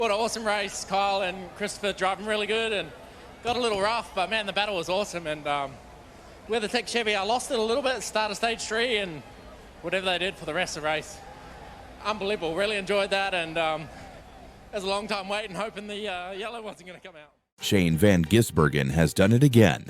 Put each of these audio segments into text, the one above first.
What an awesome race. Kyle and Christopher driving really good and got a little rough, but man, the battle was awesome. And with the Tech Chevy, I lost it a little bit at the start of stage 3 and whatever they did for the rest of the race. Unbelievable. Really enjoyed that, and it was a long time waiting, hoping the yellow wasn't going to come out. Shane van Gisbergen has done it again.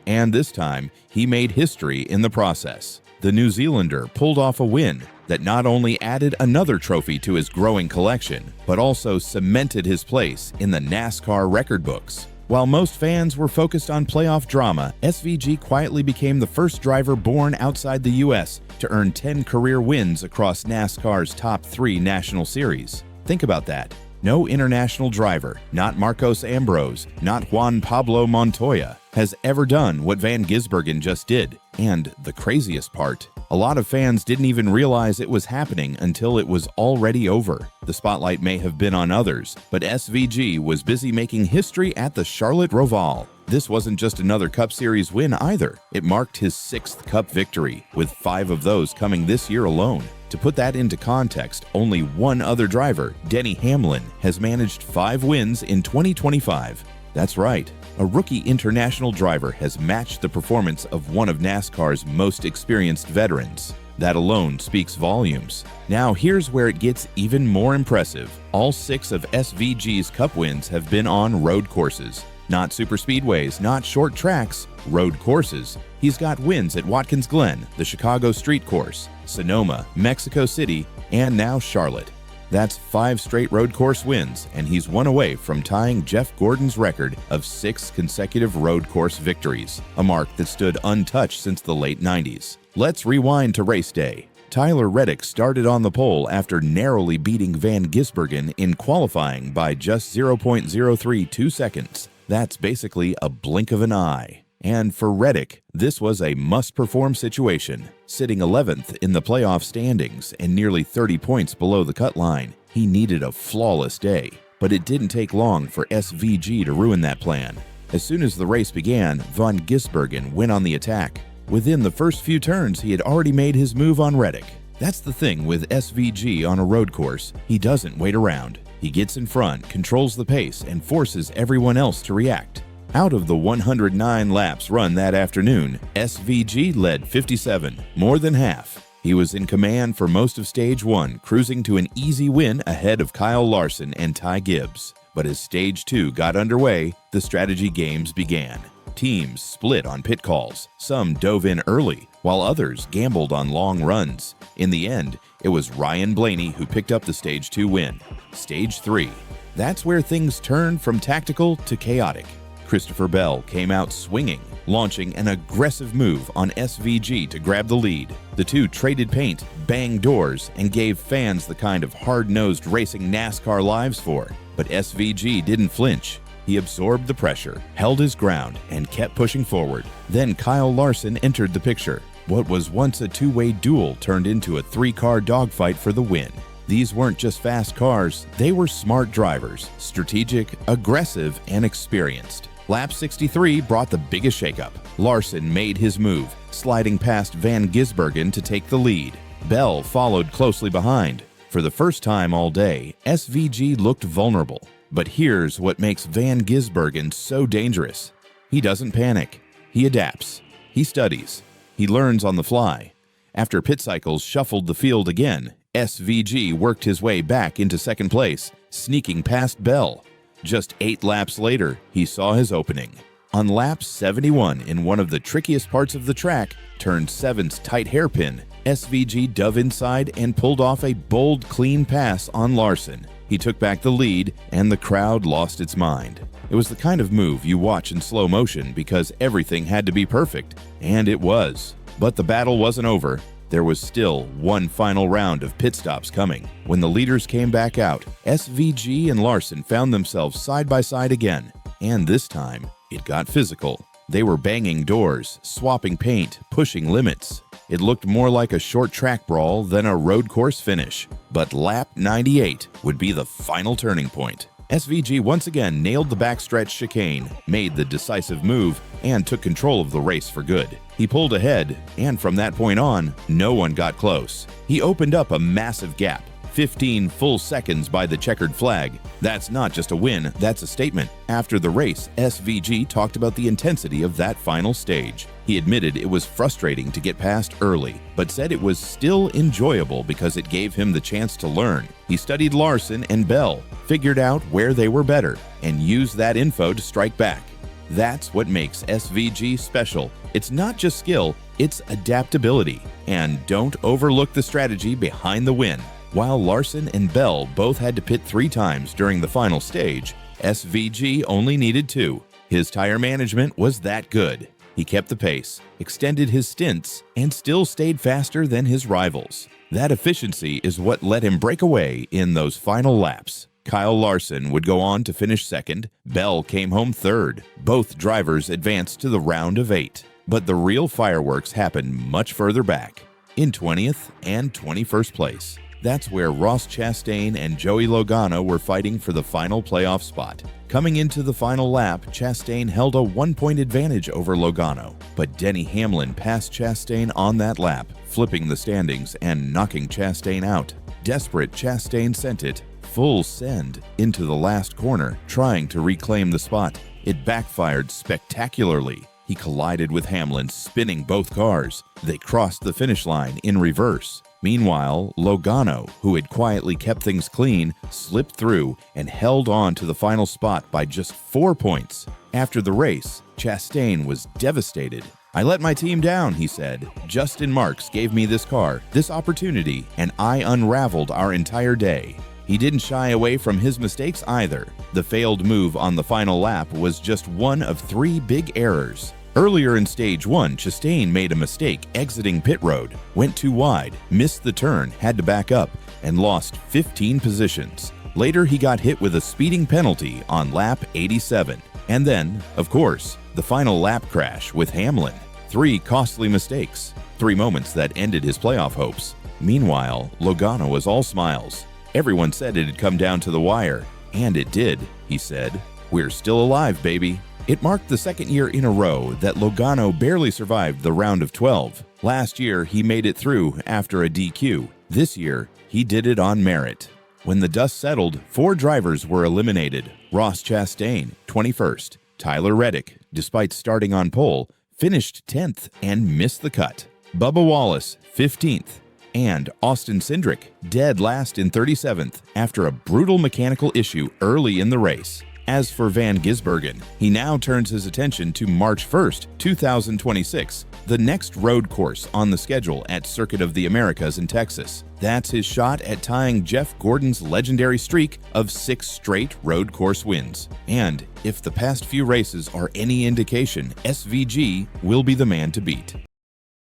And this time, he made history in the process. The New Zealander pulled off a win that not only added another trophy to his growing collection, but also cemented his place in the NASCAR record books. While most fans were focused on playoff drama, SVG quietly became the first driver born outside the U.S. to earn 10 career wins across NASCAR's top 3 national series. Think about that. No international driver, not Marcos Ambrose, not Juan Pablo Montoya, has ever done what Van Gisbergen just did. And the craziest part, a lot of fans didn't even realize it was happening until it was already over. The spotlight may have been on others, but SVG was busy making history at the Charlotte Roval. This wasn't just another Cup Series win either. It marked his 6th Cup victory, with 5 of those coming this year alone. To put that into context, only one other driver, Denny Hamlin, has managed 5 wins in 2025. That's right, a rookie international driver has matched the performance of one of NASCAR's most experienced veterans. That alone speaks volumes. Now here's where it gets even more impressive. All 6 of SVG's Cup wins have been on road courses. Not superspeedways, not short tracks, road courses. He's got wins at Watkins Glen, the Chicago Street Course, Sonoma, Mexico City, and now Charlotte. That's 5 straight road course wins, and he's one away from tying Jeff Gordon's record of 6 consecutive road course victories, a mark that stood untouched since the late 90s. Let's rewind to race day. Tyler Reddick started on the pole after narrowly beating Van Gisbergen in qualifying by just 0.032 seconds. That's basically a blink of an eye. And for Reddick, this was a must-perform situation. Sitting 11th in the playoff standings and nearly 30 points below the cut line, he needed a flawless day. But it didn't take long for SVG to ruin that plan. As soon as the race began, Van Gisbergen went on the attack. Within the first few turns, he had already made his move on Reddick. That's the thing with SVG on a road course. He doesn't wait around. He gets in front, controls the pace, and forces everyone else to react. Out of the 109 laps run that afternoon, SVG led 57, more than half. He was in command for most of Stage 1, cruising to an easy win ahead of Kyle Larson and Ty Gibbs. But as Stage 2 got underway, the strategy games began. Teams split on pit calls. Some dove in early, while others gambled on long runs. In the end, it was Ryan Blaney who picked up the Stage 2 win. Stage 3. That's where things turned from tactical to chaotic. Christopher Bell came out swinging, launching an aggressive move on SVG to grab the lead. The two traded paint, banged doors, and gave fans the kind of hard-nosed racing NASCAR lives for. But SVG didn't flinch. He absorbed the pressure, held his ground, and kept pushing forward. Then Kyle Larson entered the picture. What was once a 2-way duel turned into a 3-car dogfight for the win. These weren't just fast cars, they were smart drivers, strategic, aggressive, and experienced. Lap 63 brought the biggest shakeup. Larson made his move, sliding past Van Gisbergen to take the lead. Bell followed closely behind. For the first time all day, SVG looked vulnerable. But here's what makes Van Gisbergen so dangerous. He doesn't panic. He adapts. He studies. He learns on the fly. After pit cycles shuffled the field again, SVG worked his way back into second place, sneaking past Bell. Just 8 laps later, he saw his opening. On lap 71, in one of the trickiest parts of the track, turn 7's tight hairpin, SVG dove inside and pulled off a bold, clean pass on Larson. He took back the lead, and the crowd lost its mind. It was the kind of move you watch in slow motion because everything had to be perfect, and it was. But the battle wasn't over. There was still one final round of pit stops coming. When the leaders came back out, SVG and Larson found themselves side by side again. And this time, it got physical. They were banging doors, swapping paint, pushing limits. It looked more like a short track brawl than a road course finish. But lap 98 would be the final turning point. SVG once again nailed the backstretch chicane, made the decisive move, and took control of the race for good. He pulled ahead, and from that point on, no one got close. He opened up a massive gap, 15 full seconds by the checkered flag. That's not just a win, that's a statement. After the race, SVG talked about the intensity of that final stage. He admitted it was frustrating to get past early, but said it was still enjoyable because it gave him the chance to learn. He studied Larson and Bell, figured out where they were better, and used that info to strike back. That's what makes SVG special. It's not just skill, it's adaptability. And don't overlook the strategy behind the win. While Larson and Bell both had to pit 3 times during the final stage, SVG only needed 2. His tire management was that good. He kept the pace, extended his stints, and still stayed faster than his rivals. That efficiency is what let him break away in those final laps. Kyle Larson would go on to finish second. Bell came home third. Both drivers advanced to the round of 8. But the real fireworks happened much further back, in 20th and 21st place. That's where Ross Chastain and Joey Logano were fighting for the final playoff spot. Coming into the final lap, Chastain held a 1-point advantage over Logano, but Denny Hamlin passed Chastain on that lap, flipping the standings and knocking Chastain out. Desperate, Chastain sent it full send into the last corner, trying to reclaim the spot. It backfired spectacularly. He collided with Hamlin, spinning both cars. They crossed the finish line in reverse. Meanwhile, Logano, who had quietly kept things clean, slipped through and held on to the final spot by just 4 points. After the race, Chastain was devastated. "I let my team down," he said. "Justin Marks gave me this car, this opportunity, and I unraveled our entire day." He didn't shy away from his mistakes either. The failed move on the final lap was just one of 3 big errors. Earlier in Stage 1, Chastain made a mistake exiting pit road, went too wide, missed the turn, had to back up, and lost 15 positions. Later, he got hit with a speeding penalty on lap 87. And then, of course, the final lap crash with Hamlin. 3 costly mistakes, 3 moments that ended his playoff hopes. Meanwhile, Logano was all smiles. Everyone said it had come down to the wire, and it did, he said. "We're still alive, baby." It marked the second year in a row that Logano barely survived the round of 12. Last year, he made it through after a DQ. This year, he did it on merit. When the dust settled, 4 drivers were eliminated. Ross Chastain, 21st. Tyler Reddick, despite starting on pole, finished 10th and missed the cut. Bubba Wallace, 15th. And Austin Cindric, dead last in 37th after a brutal mechanical issue early in the race. As for Van Gisbergen, he now turns his attention to March 1st, 2026, the next road course on the schedule at Circuit of the Americas in Texas. That's his shot at tying Jeff Gordon's legendary streak of 6 straight road course wins. And if the past few races are any indication, SVG will be the man to beat.